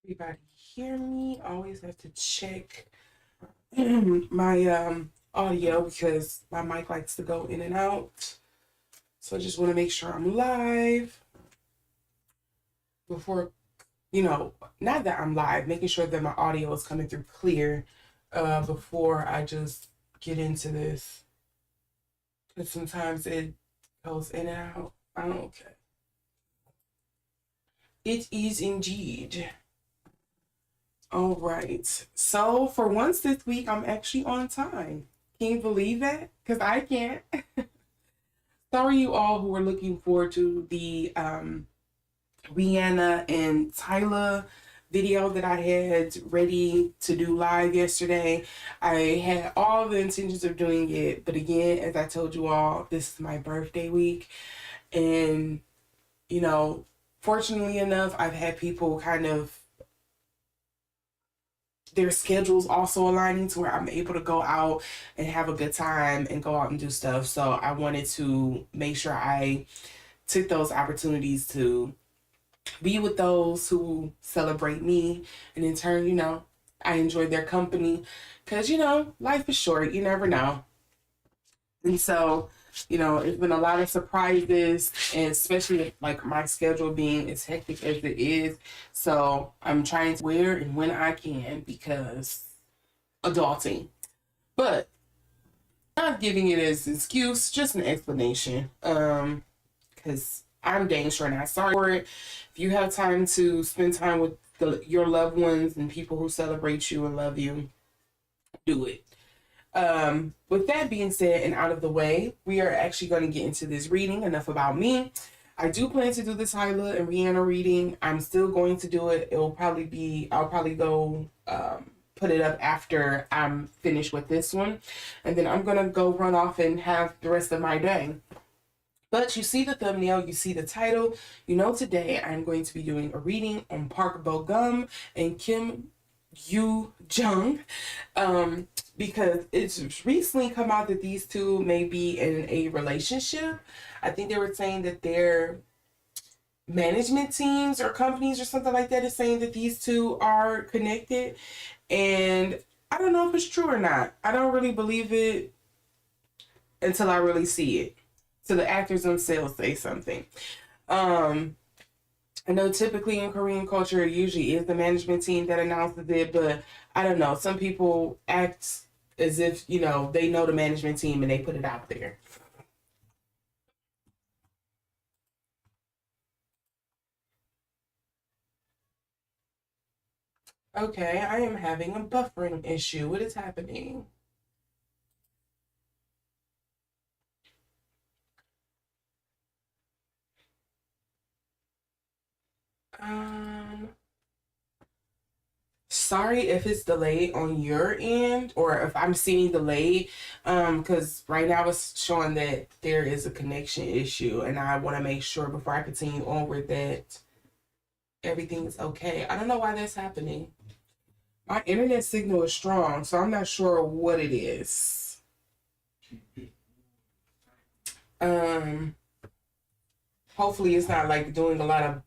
Everybody hear me? I always have to check my audio because my mic likes to go in and out. So I just want to make sure I'm live before, not that I'm live, making sure that my audio is coming through clear before I just get into this. Because sometimes it goes in and out. Okay. It is indeed. All right. So for once this week, I'm actually on time. Can you believe that? Because I can't. Sorry, you all who were looking forward to the Rihanna and Tyler video that I had ready to do live yesterday. I had all the intentions of doing it, but again, as I told you all, this is my birthday week. And, fortunately enough, I've had people kind of their schedules also aligning to where I'm able to go out and have a good time and go out and do stuff. So I wanted to make sure I took those opportunities to be with those who celebrate me. And in turn, I enjoy their company because, life is short. You never know. And so, it's been a lot of surprises, and especially like my schedule being as hectic as it is. So I'm trying to where and when I can because adulting. But not giving it as an excuse, just an explanation. Because I'm dang sure not sorry for it. If you have time to spend time with your loved ones and people who celebrate you and love you, do it. With that being said and out of the way, we are actually going to get into this reading. Enough about me. I do plan to do the Tyler and Rihanna reading. I'm still going to do it. I'll probably go put it up after I'm finished with this one. And then I'm going to go run off and have the rest of my day. But you see the thumbnail, you see the title. Today I'm going to be doing a reading on Park Bogum and Kim Yu Jung. Because it's recently come out that these two may be in a relationship. I think they were saying that their management teams or companies or something like that is saying that these two are connected. And I don't know if it's true or not. I don't really believe it until I really see it. So the actors themselves say something. I know typically in Korean culture, it usually is the management team that announces it, but I don't know. Some people act as if, they know the management team and they put it out there. Okay, I am having a buffering issue. What is happening? Um, Sorry if it's delayed on your end or if I'm seeing delayed. Because right now it's showing that there is a connection issue, and I want to make sure before I continue onward that everything's okay. I don't know why that's happening. My internet signal is strong, so I'm not sure what it is. Um, Hopefully it's not like doing a lot of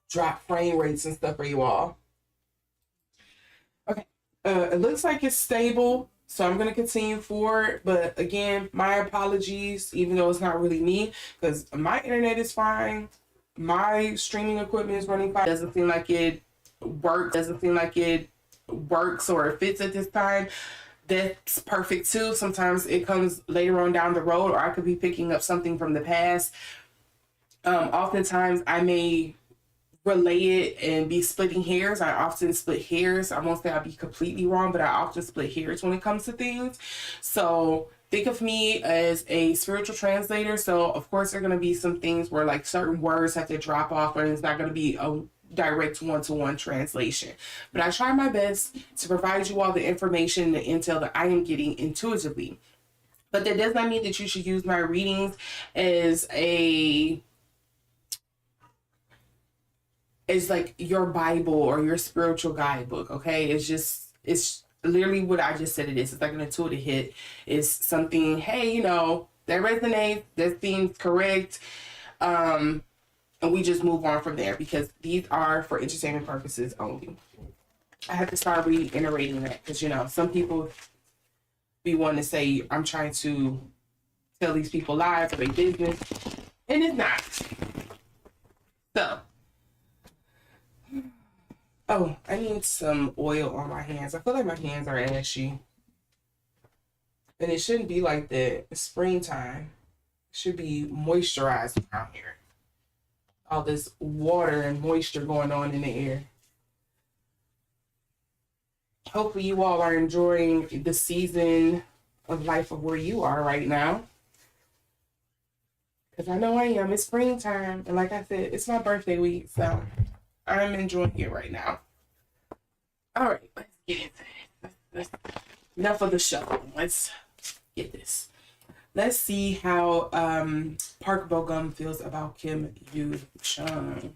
drop frame rates and stuff for you all. Okay. It looks like it's stable, so I'm gonna continue forward. But again, my apologies, even though it's not really me, because my internet is fine. My streaming equipment is running fine. Doesn't seem like it works. Doesn't seem like it works or it fits at this time. That's perfect too. Sometimes it comes later on down the road, or I could be picking up something from the past. Oftentimes I may relay it and be splitting hairs. I often split hairs. I won't say I'll be completely wrong, but I often split hairs when it comes to things. So think of me as a spiritual translator. So of course there are going to be some things where like certain words have to drop off, and it's not going to be a direct one-to-one translation. But I try my best to provide you all the information, the intel that I am getting intuitively. But that does not mean that you should use my readings as like your Bible or your spiritual guidebook, okay? It's literally what I just said it is. It's like an intuitive hit. It's something, hey, that resonates, that seems correct. and we just move on from there because these are for entertainment purposes only. I have to start reiterating that because, you know, some people be wanting to say I'm trying to tell these people lies or their business, and it's not. So, oh, I need some oil on my hands. I feel like my hands are ashy. And it shouldn't be like that. It's springtime. It should be moisturized around here. All this water and moisture going on in the air. Hopefully you all are enjoying the season of life of where you are right now. Because I know I am. It's springtime. And like I said, it's my birthday week. So I'm enjoying it right now. All right. Let's get into it. Enough of the shuffle. Let's get this. Let's see how Park Bogum feels about Kim Yu Jung.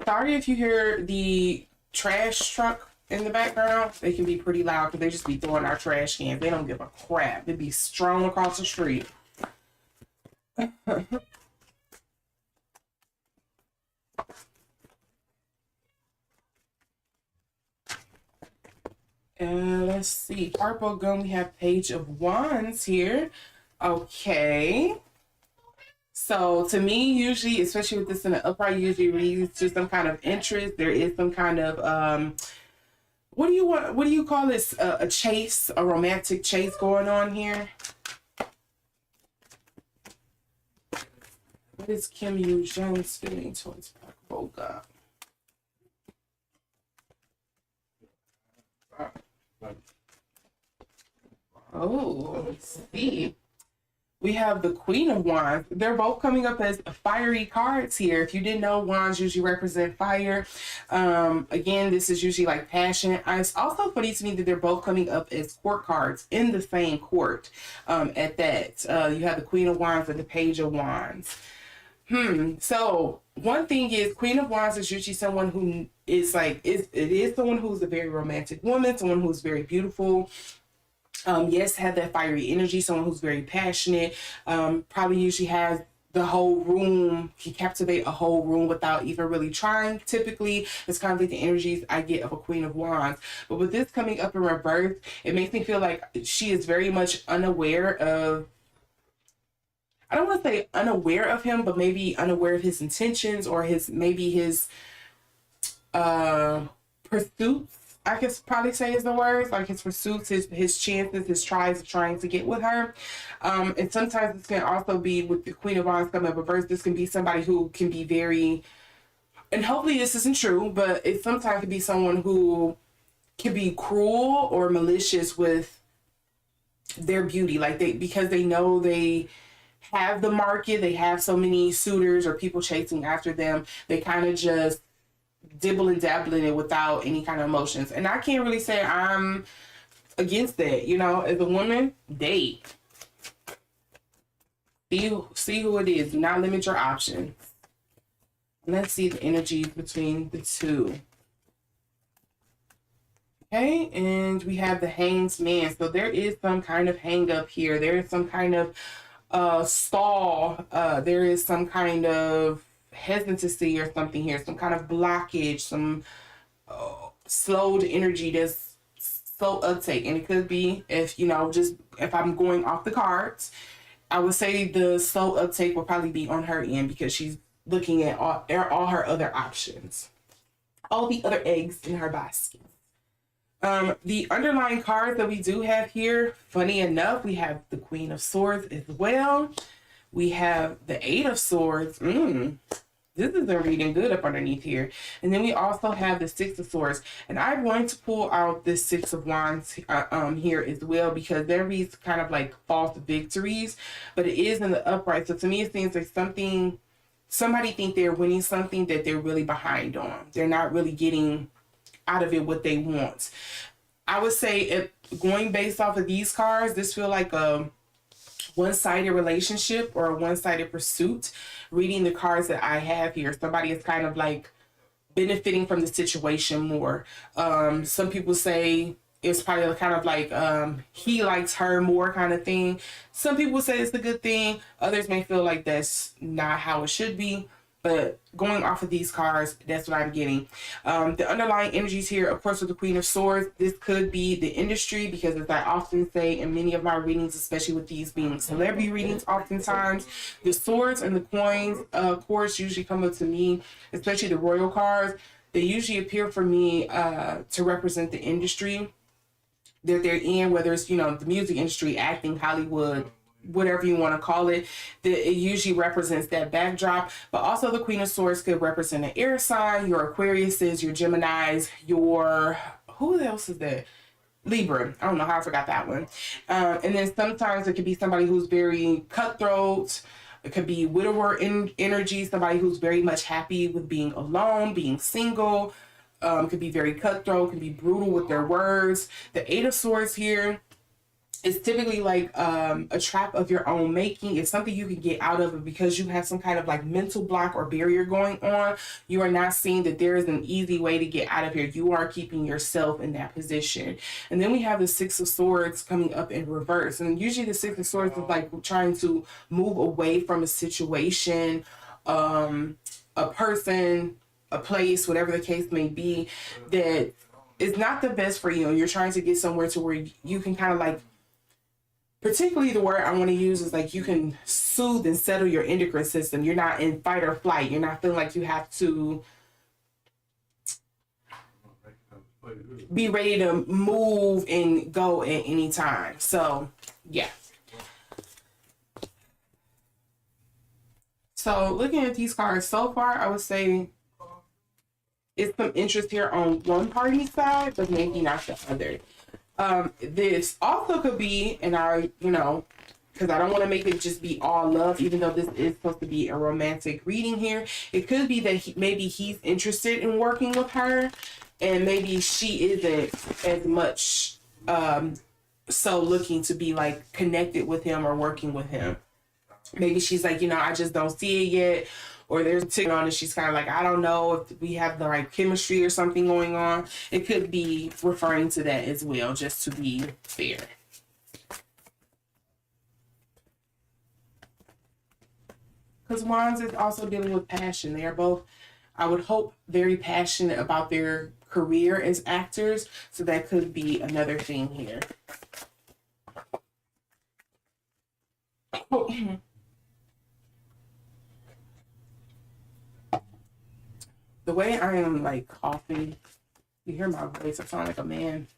Sorry if you hear the trash truck in the background. They can be pretty loud because they just be throwing our trash cans. They don't give a crap. They be strung across the street. Let's see. Purple Gum, we have Page of Wands here. Okay. So to me, usually, especially with this in the upright, usually reads to some kind of interest. There is some kind of what do you call this? A chase, a romantic chase going on here. What is Kim Yu Jung feeling towards Purple Gum? Oh, let's see. We have the Queen of Wands. They're both coming up as fiery cards here. If you didn't know, wands usually represent fire. Again, this is usually like passion. It's also funny to me that they're both coming up as court cards in the same court at that. You have the Queen of Wands and the Page of Wands. So one thing is, Queen of Wands is usually someone who is like, it is someone who's a very romantic woman, someone who's very beautiful. Yes, have that fiery energy, someone who's very passionate, probably usually has the whole room, can captivate a whole room without even really trying. Typically, it's kind of like the energies I get of a Queen of Wands. But with this coming up in reverse, it makes me feel like she is very much unaware of, I don't want to say unaware of him, but maybe unaware of his intentions or his pursuits. I could probably say is the words, like his pursuits, his chances, his tries of trying to get with her. And sometimes this can also be with the Queen of Wands coming up reverse. This can be somebody who can be very, and hopefully this isn't true, but it sometimes can be someone who can be cruel or malicious with their beauty. Like because they know they have the market, they have so many suitors or people chasing after them, they kind of just dibble and dabble in it without any kind of emotions. And I can't really say I'm against that. You know, as a woman, date. See who it is. Do not limit your options. Let's see the energies between the two. Okay, and we have the Hanged Man. So there is some kind of hang up here. There is some kind of stall. There is some kind of hesitancy or something here, some kind of blockage, some slowed energy that's slow uptake. And it could be, if you know, just if I'm going off the cards, I would say the slow uptake will probably be on her end because she's looking at all her other options, all the other eggs in her basket. The underlying cards that we do have here, funny enough, we have the Queen of Swords as well. We have the Eight of Swords. This is a reading good up underneath here. And then we also have the Six of Swords. And I'm going to pull out this Six of Wands here as well, because there reads kind of like false victories, but it is in the upright. So to me, it seems like somebody think they're winning something that they're really behind on. They're not really getting out of it what they want. I would say, if going based off of these cards, this feel like a one-sided relationship or a one-sided pursuit. Reading the cards that I have here, somebody is kind of like benefiting from the situation more. Some people say it's probably kind of like he likes her more kind of thing. Some people say it's a good thing. Others may feel like that's not how it should be. But going off of these cards, that's what I'm getting. The underlying energies here, of course, with the Queen of Swords, this could be the industry, because as I often say in many of my readings, especially with these being celebrity readings, oftentimes the swords and the coins cards usually come up to me, especially the royal cards. They usually appear for me to represent the industry that they're in, whether it's, the music industry, acting, Hollywood, whatever you want to call it. It usually represents that backdrop. But also the Queen of Swords could represent an air sign, your Aquariuses, your Geminis, your, who else is that? Libra. I don't know how I forgot that one. And then sometimes it could be somebody who's very cutthroat. It could be widower energy, somebody who's very much happy with being alone, being single. Could be very cutthroat, could be brutal with their words. The Eight of Swords here is typically like a trap of your own making. It's something you can get out of it because you have some kind of like mental block or barrier going on. You are not seeing that there is an easy way to get out of here. You are keeping yourself in that position. And then we have the Six of Swords coming up in reverse. And usually the Six of Swords is like trying to move away from a situation, a person, a place, whatever the case may be, that is not the best for you. And you're trying to get somewhere to where you can kind of like, particularly the word I want to use is like you can soothe and settle your endocrine system. You're not in fight or flight. You're not feeling like you have to be ready to move and go at any time. So, yeah. So, looking at these cards so far, I would say it's some interest here on one party's side, but maybe not the other. This also could be, and because I don't want to make it just be all love, even though this is supposed to be a romantic reading here. It could be that maybe he's interested in working with her, and maybe she isn't as much so looking to be like connected with him or working with him. Maybe she's like, I just don't see it yet. Or there's a ticket on it, she's kind of like, I don't know if we have the right chemistry or something going on. It could be referring to that as well, just to be fair. Because Wands is also dealing with passion. They are both, I would hope, very passionate about their career as actors. So that could be another thing here. The way I am like coughing, you hear my voice, I sound like a man.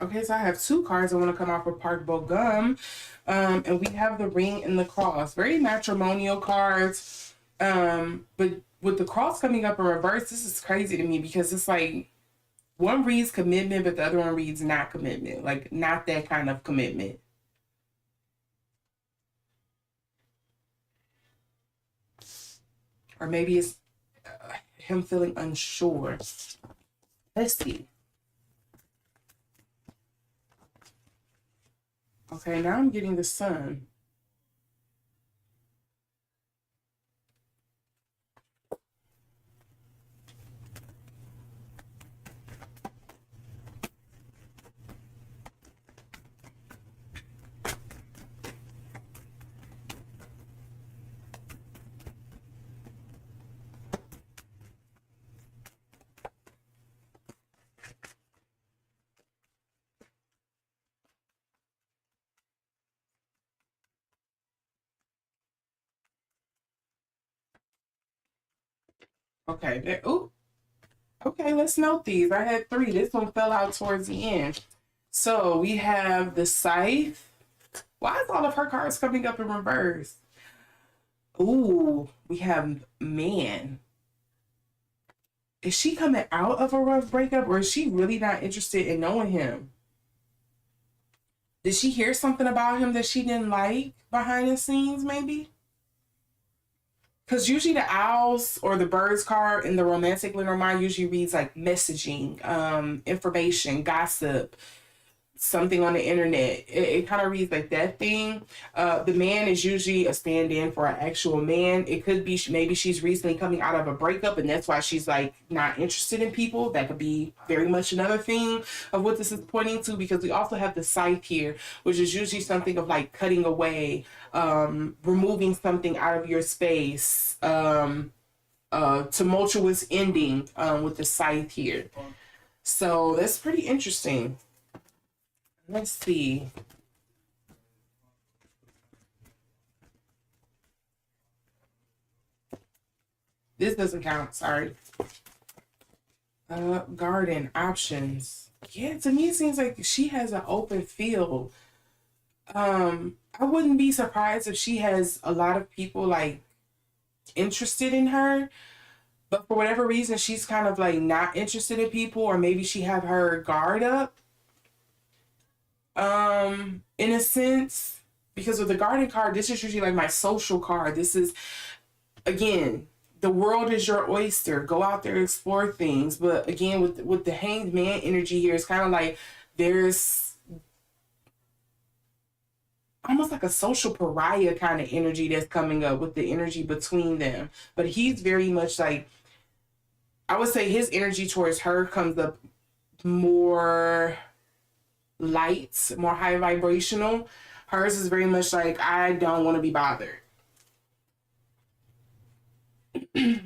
Okay, so I have two cards I want to come off of Park Bogum. And we have the Ring and the Cross. Very matrimonial cards. But with the cross coming up in reverse, this is crazy to me because it's like one reads commitment, but the other one reads not commitment. Like not that kind of commitment. Or maybe it's him feeling unsure. Let's see. Okay, now I'm getting the Sun. Okay, there. Ooh. Okay, let's note these. I had three. This one fell out towards the end. So we have the Scythe. Why is all of her cards coming up in reverse? Ooh, we have Man. Is she coming out of a rough breakup, or is she really not interested in knowing him? Did she hear something about him that she didn't like behind the scenes, maybe? Because usually the owls or the birds card in the Romantic Lenormand usually reads like messaging, information, gossip, something on the internet. It kind of reads like that thing. The man is usually a stand-in for an actual man. It could be maybe she's recently coming out of a breakup and that's why she's like not interested in people. That could be very much another thing of what this is pointing to, because we also have the scythe here, which is usually something of like cutting away, removing something out of your space, tumultuous ending with the scythe here. So that's pretty interesting. Let's see. This doesn't count, sorry. Garden options. Yeah, to me it seems like she has an open field. I wouldn't be surprised if she has a lot of people like interested in her, but for whatever reason she's kind of like not interested in people, or maybe she have her guard up. In a sense, because with the garden card, this is usually like my social card. This is, again, the world is your oyster. Go out there, explore things. But again, with the hanged man energy here, it's kind of like there's almost like a social pariah kind of energy that's coming up with the energy between them. But he's very much like, I would say his energy towards her comes up more light, more high vibrational. Hers is very much like, I don't want to be bothered. I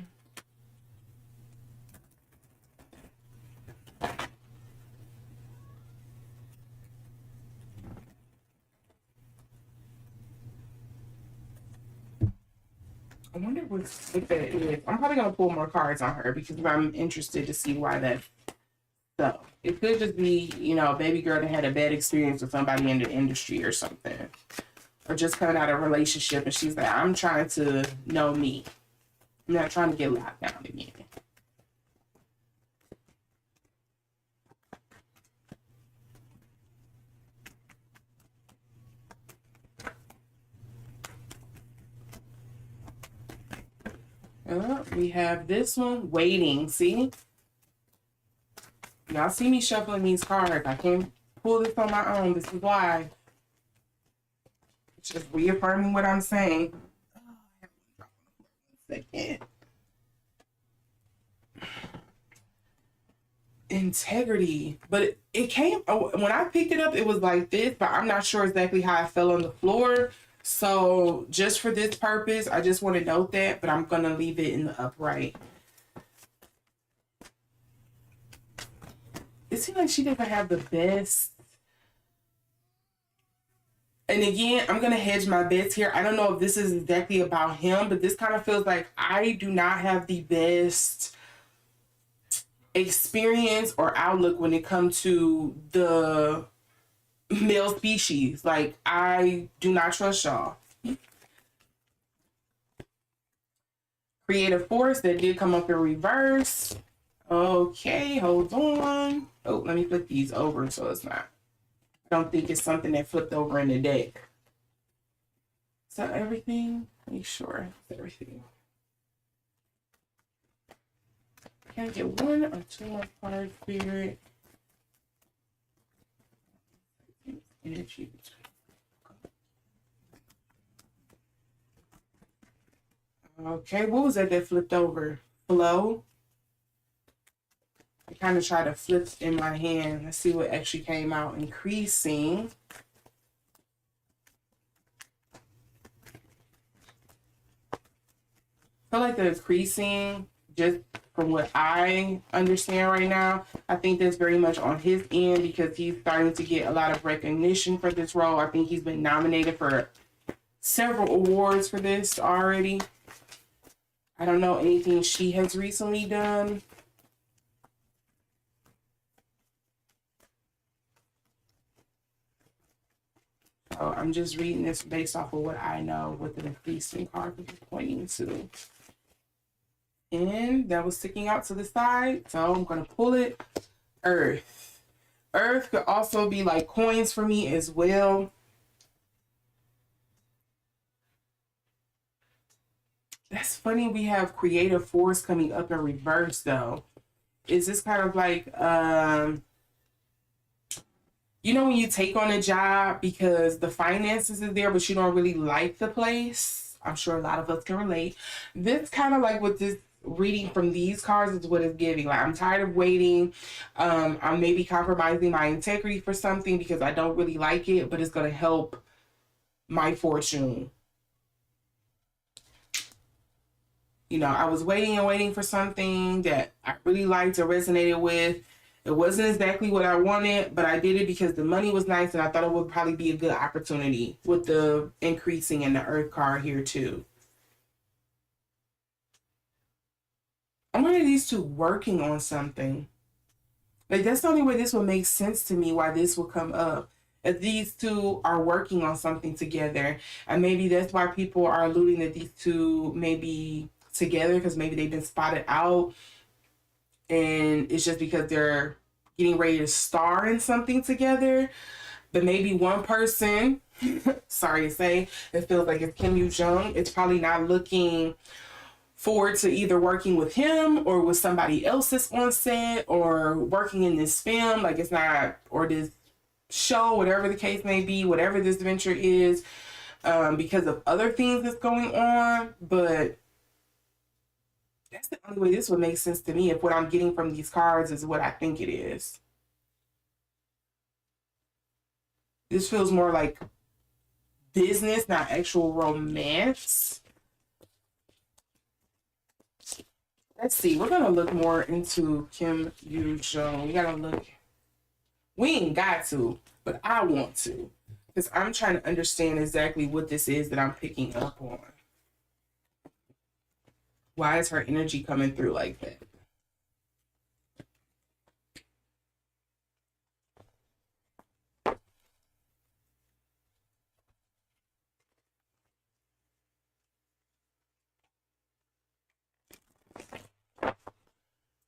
wonder what that is. I'm probably gonna pull more cards on her because I'm interested to see why that. So it could just be, a baby girl that had a bad experience with somebody in the industry or something, or just coming out of a relationship and she's like, I'm trying to know me. I'm not trying to get locked down again. We have this one, waiting. See? Y'all see me shuffling these cards. I can't pull this on my own. This is why. It's just reaffirming what I'm saying. Second. Integrity. But it came, when I picked it up, it was like this, but I'm not sure exactly how I fell on the floor. So just for this purpose, I just want to note that, but I'm going to leave it in the upright. It seems like she doesn't have the best. And again, I'm going to hedge my bets here. I don't know if this is exactly about him, but this kind of feels like I do not have the best experience or outlook when it comes to the male species. Like, I do not trust y'all. Creative force that did come up in reverse. Okay, hold on. Oh, let me flip these over so it's not. I don't think it's something that flipped over in the deck. Is that everything? Make sure it's everything. Can I get one or two more cards, Spirit? Energy. Okay, what was that flipped over? Flow. I kind of try to flip in my hand. Let's see what actually came out. Increasing. I feel like the increasing, just from what I understand right now, I think that's very much on his end because he's starting to get a lot of recognition for this role. I think he's been nominated for several awards for this already. I don't know anything she has recently done. So I'm just reading this based off of what I know, what the increasing card is pointing to. And that was sticking out to the side. So I'm going to pull it. Earth. Earth could also be like coins for me as well. That's funny. We have creative force coming up in reverse though. Is this kind of like, You know when you take on a job because the finances is there, but you don't really like the place? I'm sure a lot of us can relate. This kind of like what this reading from these cards is what it's giving. Like I'm tired of waiting. I'm maybe compromising my integrity for something because I don't really like it, but it's gonna help my fortune. You know, I was waiting and waiting for something that I really liked or resonated with. It wasn't exactly what I wanted, but I did it because the money was nice and I thought it would probably be a good opportunity with the increasing in the earth card here too. I'm one of these two working on something. Like that's the only way this would make sense to me why this will come up. If these two are working on something together. And maybe that's why people are alluding that these two may be together because maybe they've been spotted out and it's just because they're getting ready to star in something together. But maybe one person, sorry to say, it feels like it's Kim Yu Jung. It's probably not looking forward to either working with him or with somebody else that's on set or working in this film. Like it's not, or this show, whatever the case may be, whatever this venture is, because of other things that's going on. But that's the only way this would make sense to me if what I'm getting from these cards is what I think it is. This feels more like business, not actual romance. Let's see. We're gonna look more into Kim Yu Jung. We gotta look. We ain't got to, but I want to, because I'm trying to understand exactly what this is that I'm picking up on. Why is her energy coming through like that?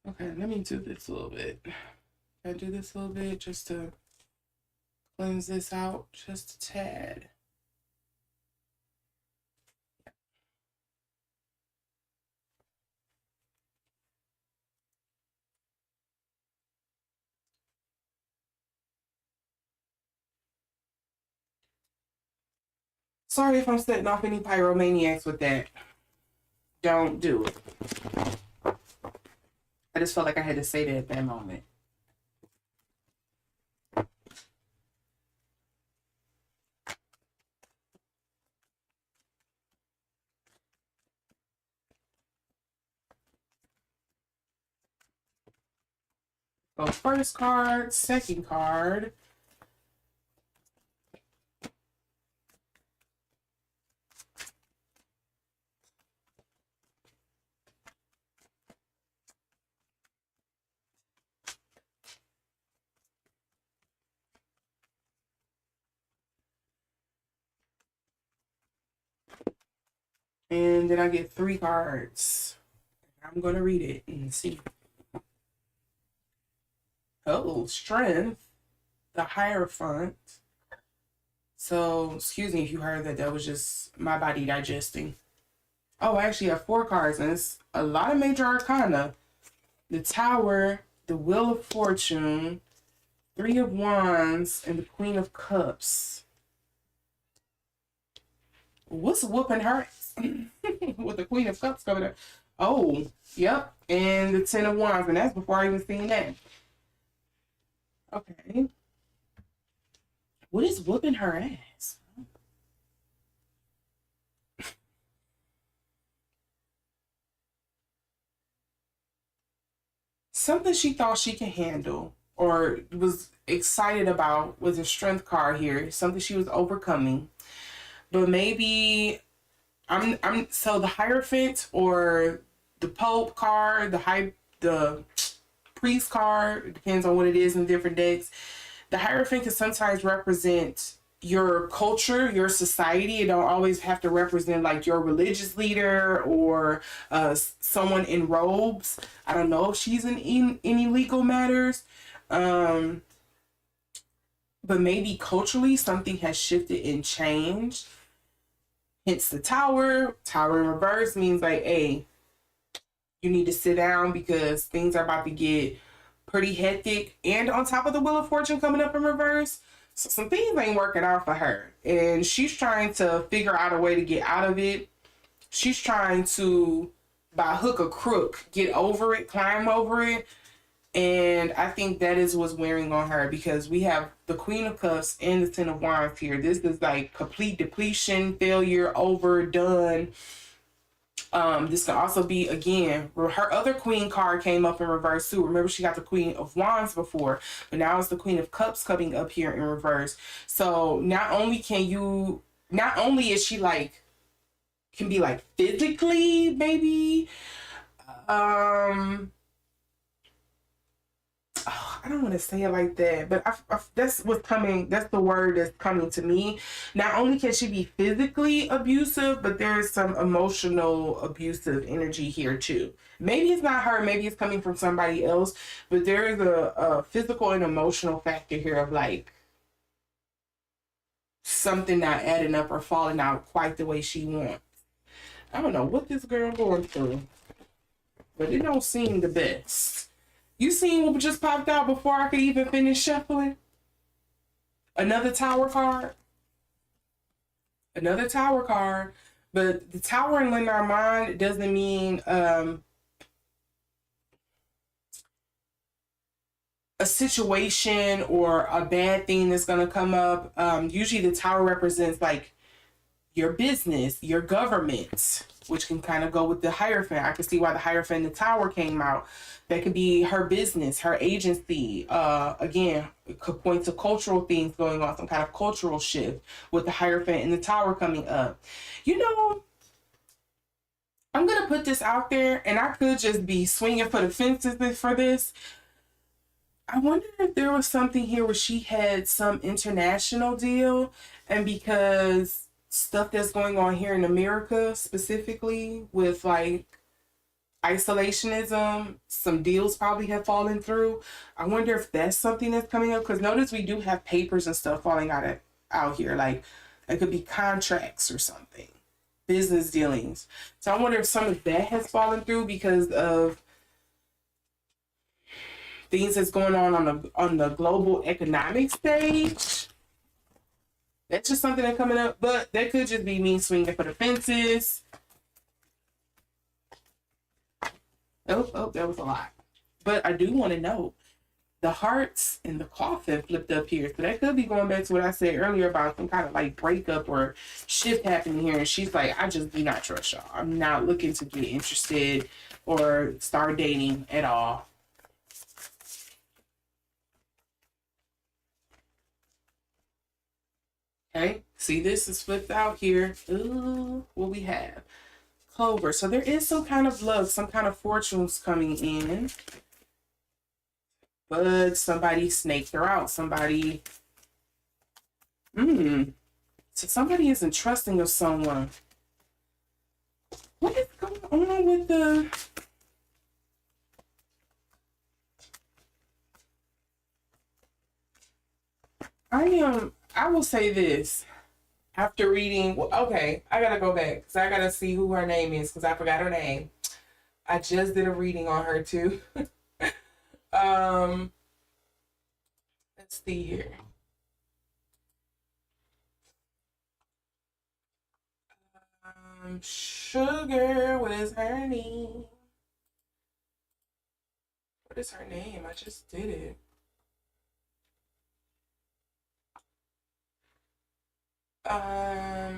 Okay, let me do this a little bit. I do this a little bit just to cleanse this out just a tad. Sorry if I'm setting off any pyromaniacs with that. Don't do it. I just felt like I had to say that at that moment. So first card, second card. And then I get three cards. I'm going to read it and see. Oh, strength. The Hierophant. So, excuse me if you heard that. That was just my body digesting. Oh, I actually have four cards, and it's a lot of major arcana. The Tower, the Wheel of Fortune, Three of Wands, and the Queen of Cups. What's whooping her with the Queen of Cups coming up? Oh, yep. And the Ten of Wands, and that's before I even seen that. Okay. What is whooping her ass? Something she thought she could handle or was excited about was a strength card here. Something she was overcoming. But maybe I'm so the Hierophant or the Pope card, the priest card, it depends on what it is in different decks. The Hierophant can sometimes represent your culture, your society. It don't always have to represent like your religious leader or someone in robes. I don't know if she's in any legal matters. But maybe culturally something has shifted and changed. Hence the tower. Tower in reverse means like, hey, you need to sit down because things are about to get pretty hectic. And on top of the Wheel of Fortune coming up in reverse. So some things ain't working out for her. And she's trying to figure out a way to get out of it. She's trying to, by hook or crook, get over it, climb over it. And I think that is what's wearing on her, because we have the Queen of Cups and the Ten of Wands here. This is like complete depletion, failure, overdone. This can also be, again, her other Queen card came up in reverse too. Remember, she got the Queen of Wands before, but now it's the Queen of Cups coming up here in reverse. So not only is she like, can be like physically maybe, I don't want to say it like that, but that's what's coming. That's the word that's coming to me. Not only can she be physically abusive, but there's some emotional abusive energy here too. Maybe it's not her. Maybe it's coming from somebody else, but there is a physical and emotional factor here of like something not adding up or falling out quite the way she wants. I don't know what this girl going through, but it don't seem the best. You seen what just popped out before I could even finish shuffling? Another Tower card. Another Tower card. But the Tower in Lenormand doesn't mean a situation or a bad thing that's going to come up. Usually the Tower represents like your business, your government, which can kind of go with the Hierophant. I can see why the Hierophant and the Tower came out. That could be her business, her agency. Again, it could point to cultural things going on, some kind of cultural shift with the Hierophant and the Tower coming up. You know, I'm going to put this out there, and I could just be swinging for the fences for this. I wonder if there was something here where she had some international deal, and because stuff that's going on here in America specifically with like isolationism, some deals probably have fallen through. I wonder if that's something that's coming up, because notice we do have papers and stuff falling out here. Like it could be contracts or something, business dealings. So I wonder if some of that has fallen through because of things that's going on the global economic stage. That's just something that's coming up, but that could just be me swinging for the fences. Oh, that was a lot. But I do want to know, the hearts and the coffin flipped up here. So that could be going back to what I said earlier about some kind of like breakup or shift happening here. And she's like, I just do not trust y'all. I'm not looking to get interested or start dating at all. Okay, see, this is flipped out here. Ooh, what we have? Clover. So there is some kind of love, some kind of fortunes coming in. But somebody snaked her out. Somebody... So somebody isn't trusting of someone. What is going on with the... I will say this. After reading, well, okay, I gotta go back because I gotta see who her name is because I forgot her name. I just did a reading on her too. Let's see here. Sugar, what is her name? What is her name? I just did it. I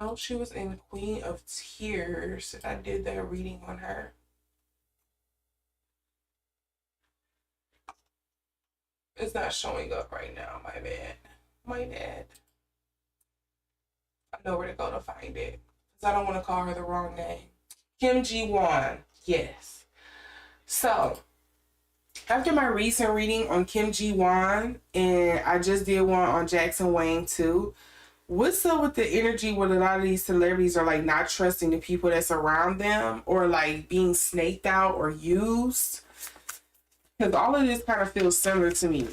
know she was in Queen of Tears if I did that reading on her. It's not showing up right now, my bad. My bad. I know where to go to find it. Because I don't want to call her the wrong name. Kim Yu Jung. Yes. So, after my recent reading on Kim Yu Jung, and I just did one on Jackson Wang too, what's up with the energy where a lot of these celebrities are like not trusting the people that's around them or like being snaked out or used? Because all of this kind of feels similar to me.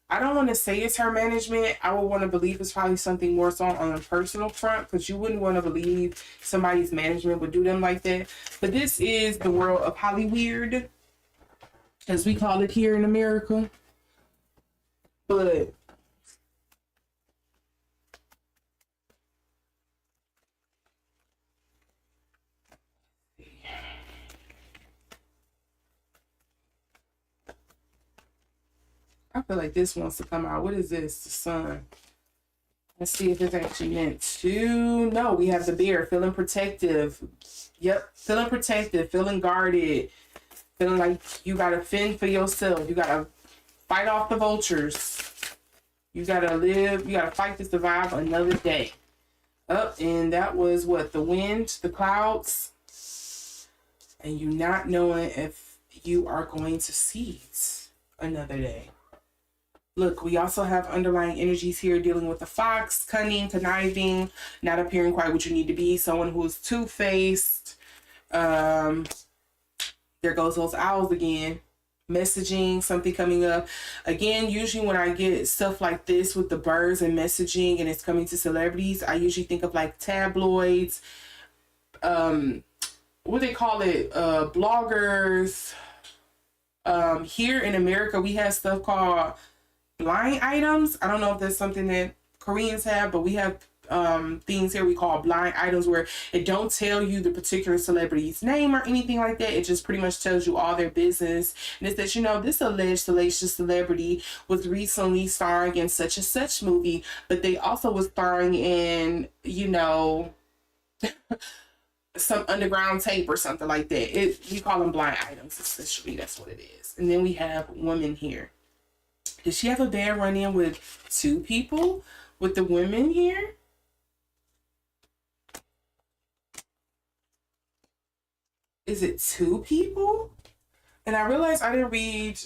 I don't want to say it's her management. I would want to believe it's probably something more so on a personal front, because you wouldn't want to believe somebody's management would do them like that. But this is the world of Hollyweird, as we call it here in America. But I feel like this wants to come out. What is this? The sun. Let's see if it's actually meant to. No, we have the bear feeling protective. Yep, feeling protective, feeling guarded, feeling like you gotta fend for yourself. You gotta fight off the vultures. You gotta live, you gotta fight to survive another day. Up, and that was what? The wind, the clouds, and you not knowing if you are going to see it another day. Look, we also have underlying energies here dealing with the fox, cunning, conniving, not appearing quite what you need to be, someone who is two-faced. There goes those owls again. Messaging, something coming up. Again, usually when I get stuff like this with the birds and messaging and it's coming to celebrities, I usually think of like tabloids, what they call it, bloggers. Here in America, we have stuff called blind items. I don't know if that's something that Koreans have, but we have things here we call blind items, where it don't tell you the particular celebrity's name or anything like that. It just pretty much tells you all their business. And it's that, you know, this alleged salacious celebrity was recently starring in such and such movie, but they also was starring in, you know, some underground tape or something like that. We call them blind items, essentially. That's what it is. And then we have women here. Did she have a bad run-in with two people with the women here? Is it two people? And I realized I didn't read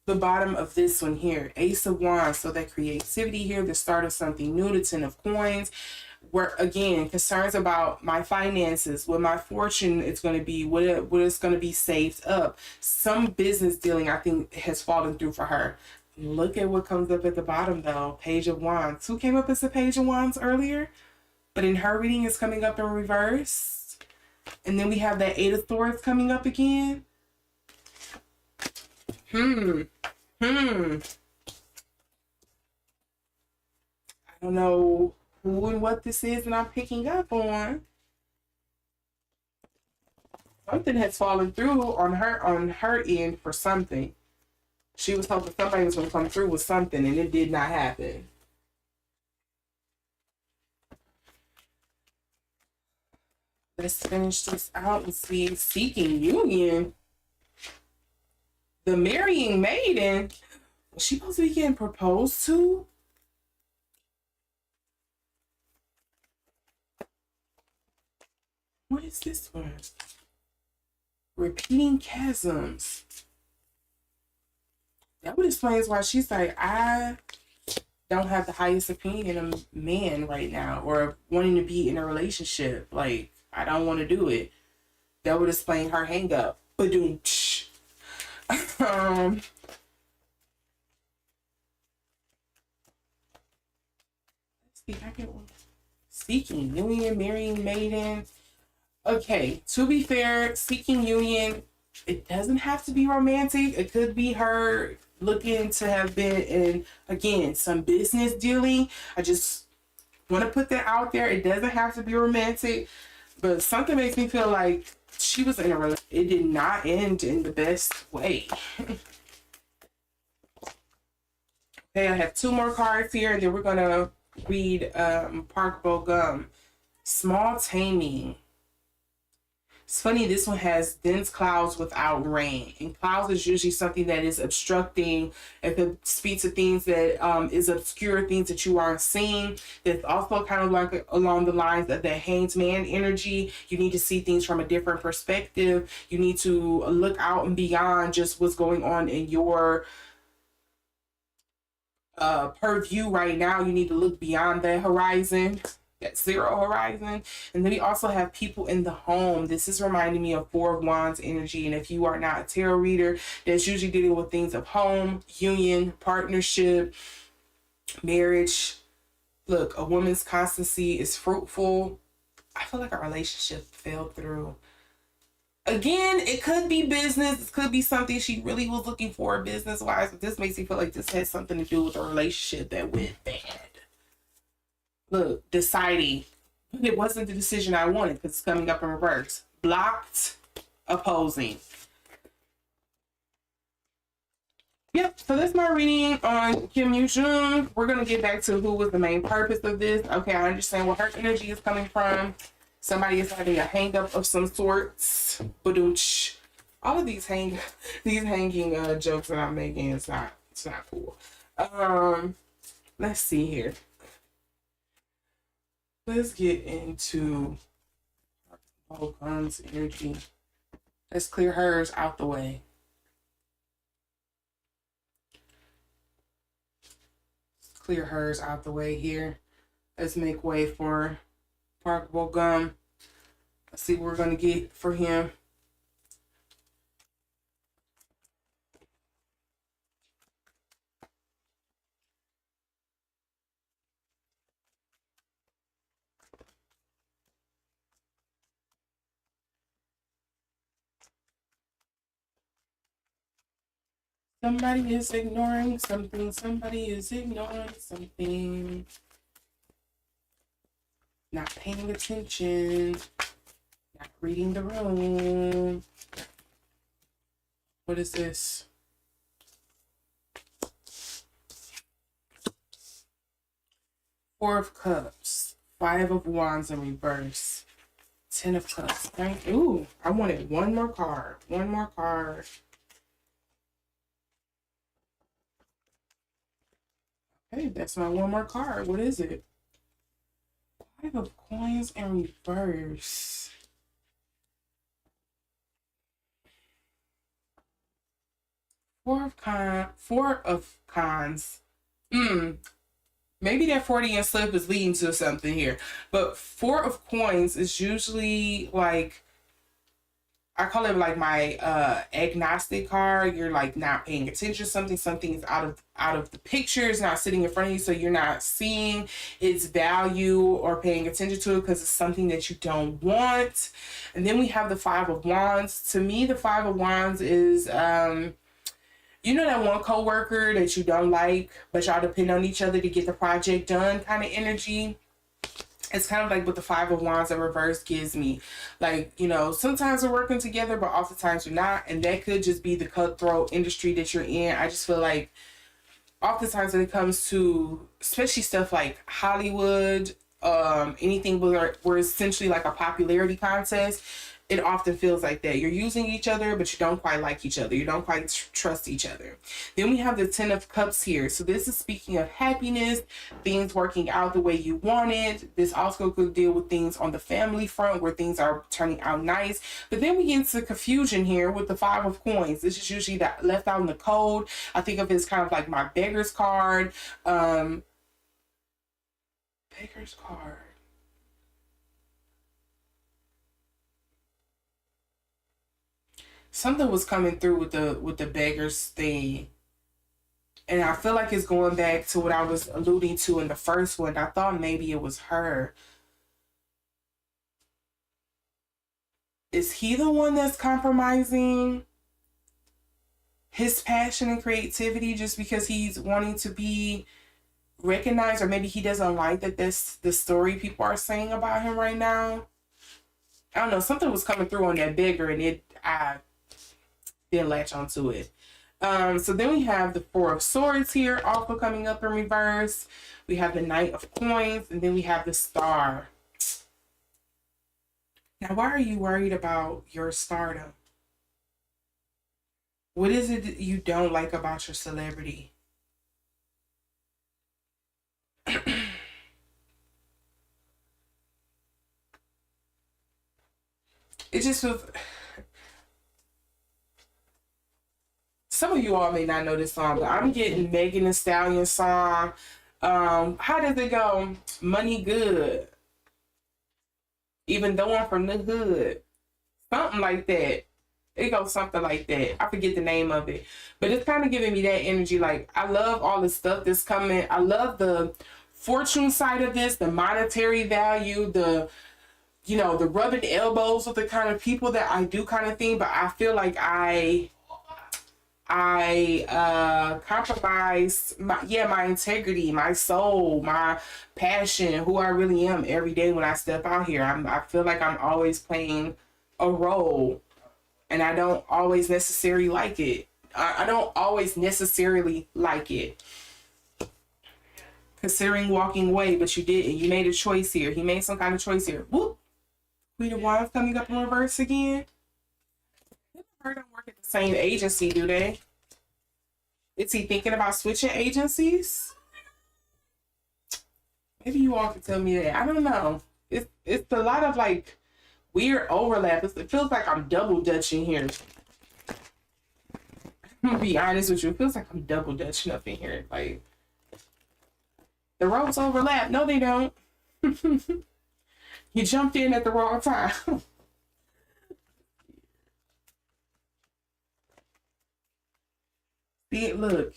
the bottom of this one here. Ace of Wands. So that creativity here, the start of something new, the Ten of Coins. Where, again, concerns about my finances, what my fortune is going to be, what is going to be saved up. Some business dealing, I think, has fallen through for her. Look at what comes up at the bottom, though. Page of Wands. Who came up as the Page of Wands earlier? But in her reading, it's coming up in reverse. And then we have that Eight of Swords coming up again. I don't know who and what this is that I'm picking up on. Something has fallen through on her end for something. She was hoping somebody was going to come through with something, and it did not happen. Let's finish this out and see. Seeking union. The marrying maiden. Was she supposed to be getting proposed to? What is this one? Repeating chasms. That would explain why she's like, I don't have the highest opinion of man right now, or wanting to be in a relationship. Like, I don't want to do it. That would explain her hang up. Ba-doom. Let's see if I get one. Seeking union, marrying maiden. Okay, to be fair, seeking union, it doesn't have to be romantic. It could be her looking to have been in, again, some business dealing. I just want to put that out there. It doesn't have to be romantic, but something makes me feel like she was in a relationship. It did not end in the best way. Okay, I have two more cards here, and then we're gonna read Park Bogum. Small taming. It's funny, this one has dense clouds without rain. And clouds is usually something that is obstructing. If it speaks to things that is obscure, things that you aren't seeing. It's also kind of like along the lines of that Hanged Man energy. You need to see things from a different perspective. You need to look out and beyond just what's going on in your purview right now. You need to look beyond that horizon. that zero horizon. And then we also have people in the home. This is reminding me of Four of Wands energy. And if you are not a tarot reader, that's usually dealing with things of home, union, partnership, marriage. Look, a woman's constancy is fruitful. I feel like a relationship fell through. Again, it could be business. It could be something she really was looking for business-wise. But this makes me feel like this has something to do with a relationship that went bad. Look, deciding. It wasn't the decision I wanted because it's coming up in reverse. Blocked, opposing. Yep, so that's my reading on Kim Yu Jung. We're going to get back to who was the main purpose of this. Okay, I understand where her energy is coming from. Somebody is having a hang up of some sorts. Badooch. All of these hanging jokes that I'm making, it's not cool. Let's see here. Let's get into Bogum's energy. Let's clear hers out the way. Clear hers out the way here. Let's make way for Park Bogum. Let's see what we're going to get for him. Somebody is ignoring something. Somebody is ignoring something. Not paying attention. Not reading the room. What is this? Four of Cups. Five of Wands in reverse. 10 of Cups. Ooh, I wanted one more card. One more card. Hey, that's my one more card. What is it? Five of Coins in reverse. Four of Cons. Maybe that 40 slip is leading to something here. But Four of Coins is usually like, I call it like my agnostic card. You're like not paying attention to something. Something is out of the picture. It's not sitting in front of you, so you're not seeing its value or paying attention to it because it's something that you don't want. And then we have the Five of Wands. To me, the Five of Wands is you know that one coworker that you don't like, but y'all depend on each other to get the project done kind of energy. It's kind of like what the Five of Wands in reverse gives me. Like, you know, sometimes we're working together, but oftentimes we're not. And that could just be the cutthroat industry that you're in. I just feel like oftentimes when it comes to, especially stuff like Hollywood, anything where it's essentially like a popularity contest, it often feels like that. You're using each other, but you don't quite like each other. You don't quite trust each other. Then we have the 10 of Cups here. So this is speaking of happiness, things working out the way you wanted. This also could deal with things on the family front where things are turning out nice. But then we get into confusion here with the Five of Coins. This is usually that left out in the cold. I think of it as kind of like my beggar's card. Beggar's card. Something was coming through with the beggars thing. And I feel like it's going back to what I was alluding to in the first one. I thought maybe it was her. Is he the one that's compromising his passion and creativity just because he's wanting to be recognized? Or maybe he doesn't like that that's the story people are saying about him right now? I don't know. Something was coming through on that beggar and I didn't latch onto it. So then we have the Four of Swords here also coming up in reverse. We have the Knight of Coins, and then we have the Star. Now, why are you worried about your stardom? What is it that you don't like about your celebrity? It just feels... Some of you all may not know this song, but I'm getting Megan Thee Stallion song. How does it go? Money Good. Even though I'm from the hood. Something like that. It goes something like that. I forget the name of it. But it's kind of giving me that energy. Like, I love all the stuff that's coming. I love the fortune side of this, the monetary value, the, you know, the rubbing elbows with the kind of people that I do kind of thing. But I feel like I compromise my integrity, my soul, my passion, who I really am every day when I step out here. I feel like I'm always playing a role, and I don't always necessarily like it. I don't always necessarily like it. Considering walking away, but you didn't. You made a choice here. He made some kind of choice here. Whoop. Queen of Wands coming up in reverse again. Her don't work at the same agency, do they? Is he thinking about switching agencies? Maybe you all can tell me that. I don't know. It's a lot of like weird overlap. It feels like I'm double dutching here. I'm gonna be honest with you. It feels like I'm double dutching up in here. Like the roles overlap. No, they don't. You jumped in at the wrong time. See it, look.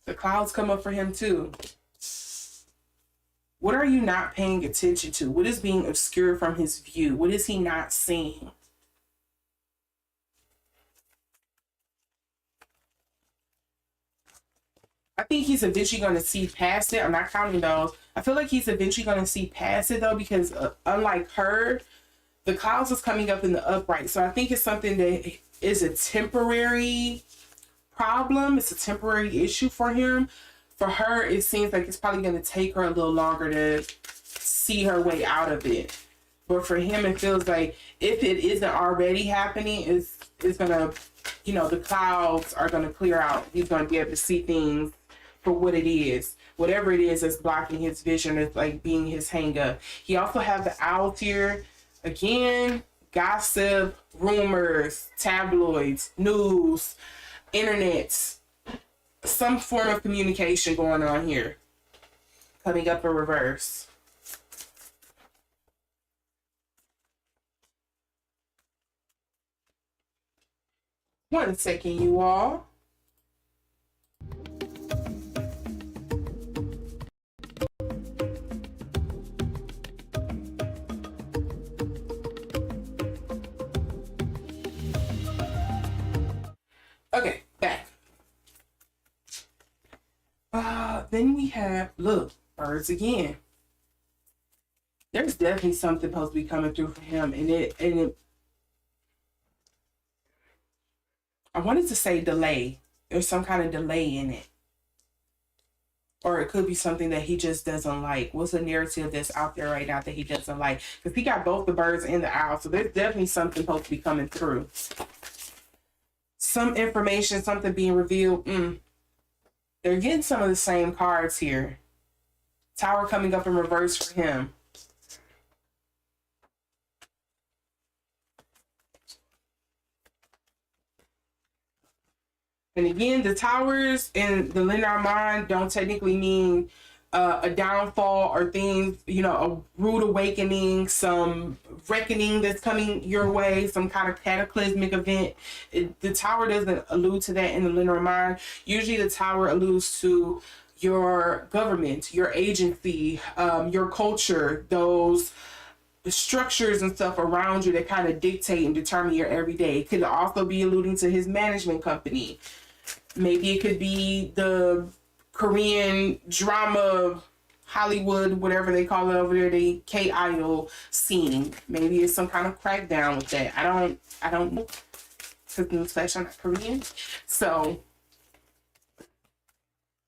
The clouds come up for him too. What are you not paying attention to? What is being obscured from his view? What is he not seeing? I think he's eventually going to see past it. I'm not counting those. I feel like he's eventually going to see past it though, because unlike her, the clouds is coming up in the upright. So I think it's something that is a temporary problem. It's a temporary issue for him. For her, it seems like it's probably going to take her a little longer to see her way out of it. But for him, it feels like if it isn't already happening, it's going to, you know, the clouds are going to clear out. He's going to be able to see things for what it is. Whatever it is that's blocking his vision, it's like being his hang up. He also has the owls here. Again, gossip, rumors, tabloids, news, internet, some form of communication going on here. Coming up in reverse. One second, you all. Okay, back. Then we have, look, birds again. There's definitely something supposed to be coming through for him, and it I wanted to say delay. There's some kind of delay in it. Or it could be something that he just doesn't like. What's the narrative that's out there right now that he doesn't like? Because he got both the birds and the owl, so there's definitely something supposed to be coming through. Some information, something being revealed. They're getting some of the same cards here. Tower coming up in reverse for him. And again, the towers in the Lenormand don't technically mean a downfall or things, you know, a rude awakening, some reckoning that's coming your way, some kind of cataclysmic event. The tower doesn't allude to that in the Lenormand. Usually the tower alludes to your government, your agency, your culture, those structures and stuff around you that kind of dictate and determine your everyday. It could also be alluding to his management company. Maybe it could be the Korean drama, Hollywood, whatever they call it over there, the K-idol scene. Maybe it's some kind of crackdown with that. I don't know. Because newsflash, I'm not Korean. So,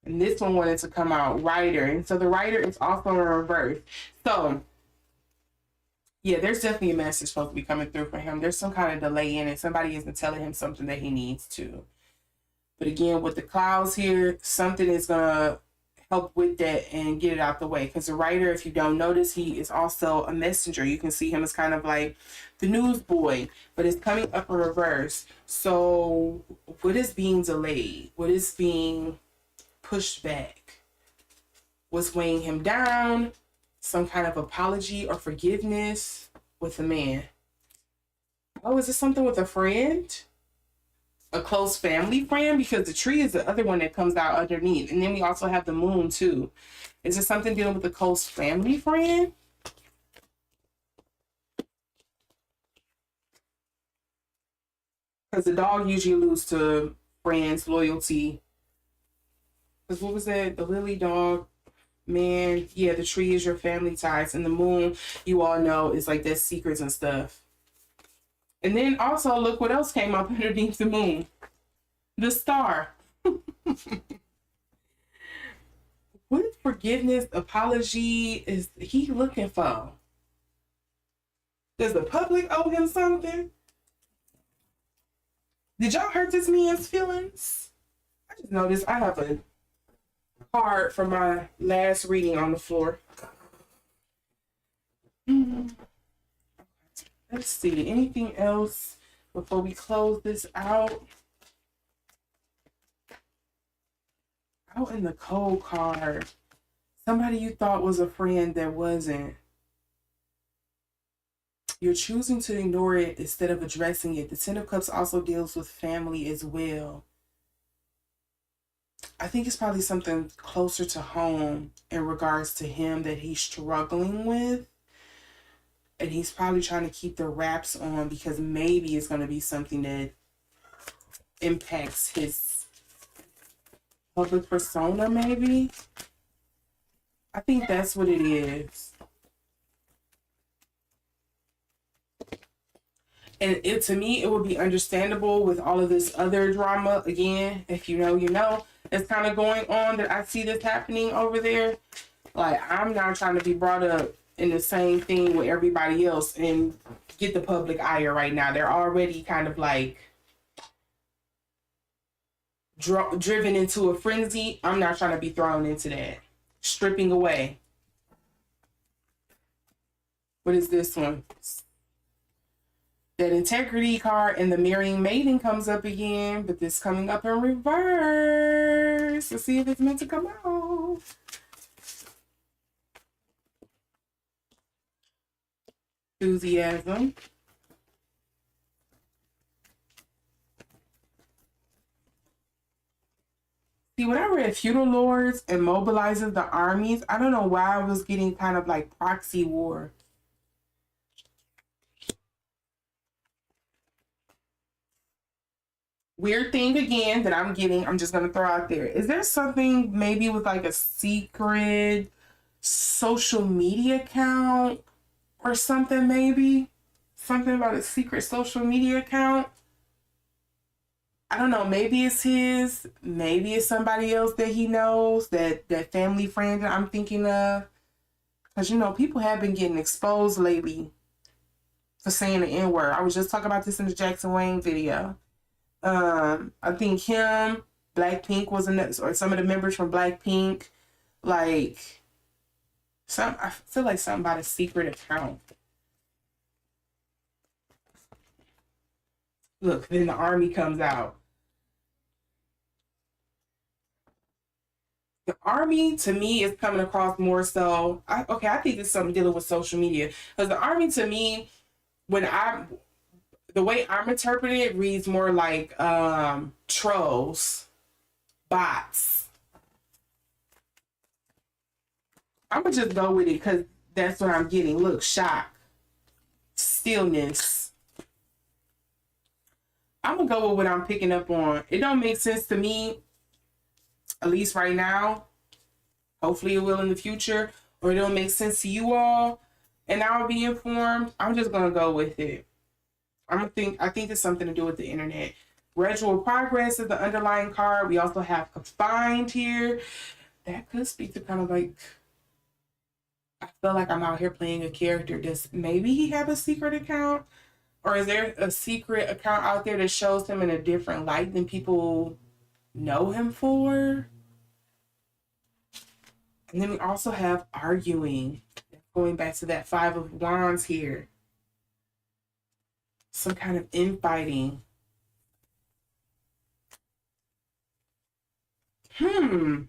and this one wanted to come out, writer. And so the writer is also in reverse. So, yeah, there's definitely a message supposed to be coming through for him. There's some kind of delay in it. Somebody isn't telling him something that he needs to. But again, with the clouds here, something is going to help with that and get it out the way. Because the writer, if you don't notice, he is also a messenger. You can see him as kind of like the newsboy, but it's coming up in reverse. So what is being delayed? What is being pushed back? What's weighing him down? Some kind of apology or forgiveness? with a man. Oh, is this something with a friend? A close family friend? Because the tree is the other one that comes out underneath. And then we also have the moon too. Is it something dealing with a close family friend? Because the dog usually loses to friends, loyalty. Because what was that? The lily dog, man. Yeah, the tree is your family ties. And the moon, you all know, is like that secrets and stuff. And then also, look what else came up underneath the moon. The star. What forgiveness, apology is he looking for? Does the public owe him something? Did y'all hurt this man's feelings? I just noticed I have a card from my last reading on the floor. Let's see. Anything else before we close this out? Out in the cold card. Somebody you thought was a friend that wasn't. You're choosing to ignore it instead of addressing it. The Ten of Cups also deals with family as well. I think it's probably something closer to home in regards to him that he's struggling with. And he's probably trying to keep the wraps on because maybe it's going to be something that impacts his public persona, maybe. I think that's what it is. And to me, it would be understandable with all of this other drama. Again, if you know, you know, that's kind of going on, that I see this happening over there. Like, I'm not trying to be brought up in the same thing with everybody else and get the public ire right now. They're already kind of like driven into a frenzy. I'm not trying to be thrown into that. Stripping away. What is this one? That integrity card and the marrying maiden comes up again, but this coming up in reverse. Let's see if it's meant to come out. Enthusiasm. See, when I read Feudal Lords and mobilizes the armies, I don't know why I was getting kind of like proxy war. Weird thing again that I'm getting, I'm just going to throw out there. Is there something maybe with like a secret social media account or something maybe? Something about a secret social media account? I don't know, maybe it's his, maybe it's somebody else that he knows, that family friend that I'm thinking of. Because, you know, people have been getting exposed lately for saying the N-word. I was just talking about this in the Jackson Wayne video. I think him, Blackpink was in that, or some of the members from Blackpink, like, I feel like something about a secret account. Look, then the army comes out. The army, to me, is coming across more so. I think this is something dealing with social media. Because the army, to me, the way I'm interpreting it, reads more like trolls, bots. I'm going to just go with it because that's what I'm getting. Look, shock, stillness. I'm going to go with what I'm picking up on. It don't make sense to me, at least right now. Hopefully it will in the future, or it don't make sense to you all, and I'll be informed. I'm just going to go with it. I think it's something to do with the internet. Gradual progress is the underlying card. We also have confined here. That could speak to kind of like, I feel like I'm out here playing a character. Does maybe he have a secret account? Or is there a secret account out there that shows him in a different light than people know him for? And then we also have arguing. Going back to that Five of Wands here. Some kind of infighting. I'm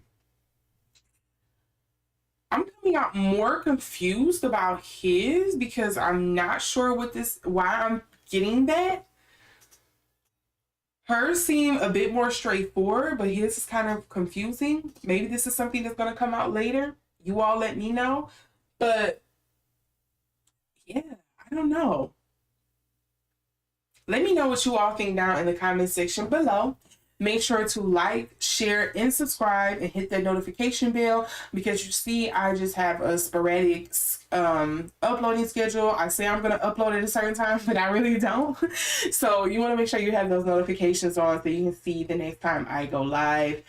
coming out more confused about his because I'm not sure why I'm getting that. Hers seem a bit more straightforward, but his is kind of confusing. Maybe this is something that's going to come out later. You all let me know. But yeah, I don't know. Let me know what you all think down in the comment section below. Make sure to like, share, and subscribe, and hit that notification bell because you see I just have a sporadic uploading schedule. I say I'm going to upload at a certain time, but I really don't. So you want to make sure you have those notifications on so you can see the next time I go live.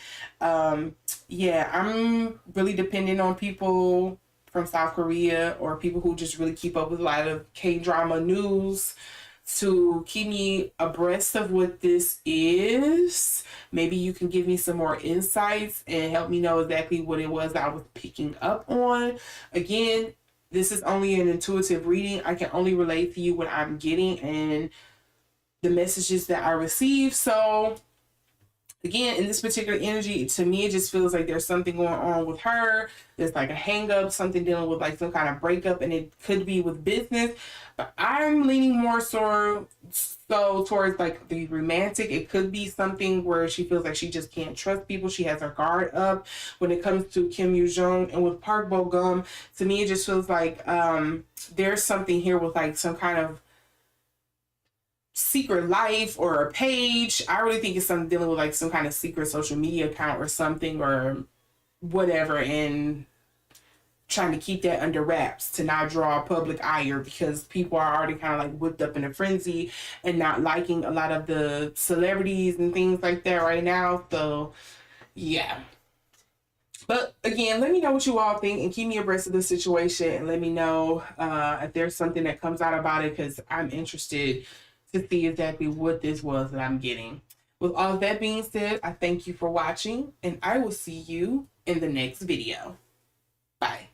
Yeah, I'm really dependent on people from South Korea or people who just really keep up with a lot of K-drama news to keep me abreast of what this is. Maybe you can give me some more insights and help me know exactly what it was that I was picking up on. Again, this is only an intuitive reading. I can only relate to you what I'm getting and the messages that I receive. So again, in this particular energy, to me, it just feels like there's something going on with her. There's like a hang up, something dealing with like some kind of breakup, and it could be with business. But I'm leaning more so towards like the romantic. It could be something where she feels like she just can't trust people. She has her guard up when it comes to Kim Yu Jung. And with Park Bogum, to me, it just feels like there's something here with like some kind of secret life or a page. I really think it's something dealing with like some kind of secret social media account or something or whatever, and trying to keep that under wraps to not draw public ire because people are already kind of like whipped up in a frenzy and not liking a lot of the celebrities and things like that right now. So yeah. But again, let me know what you all think and keep me abreast of the situation, and let me know if there's something that comes out about it because I'm interested to see exactly what this was that I'm getting. With all of that being said, I thank you for watching, and I will see you in the next video. Bye.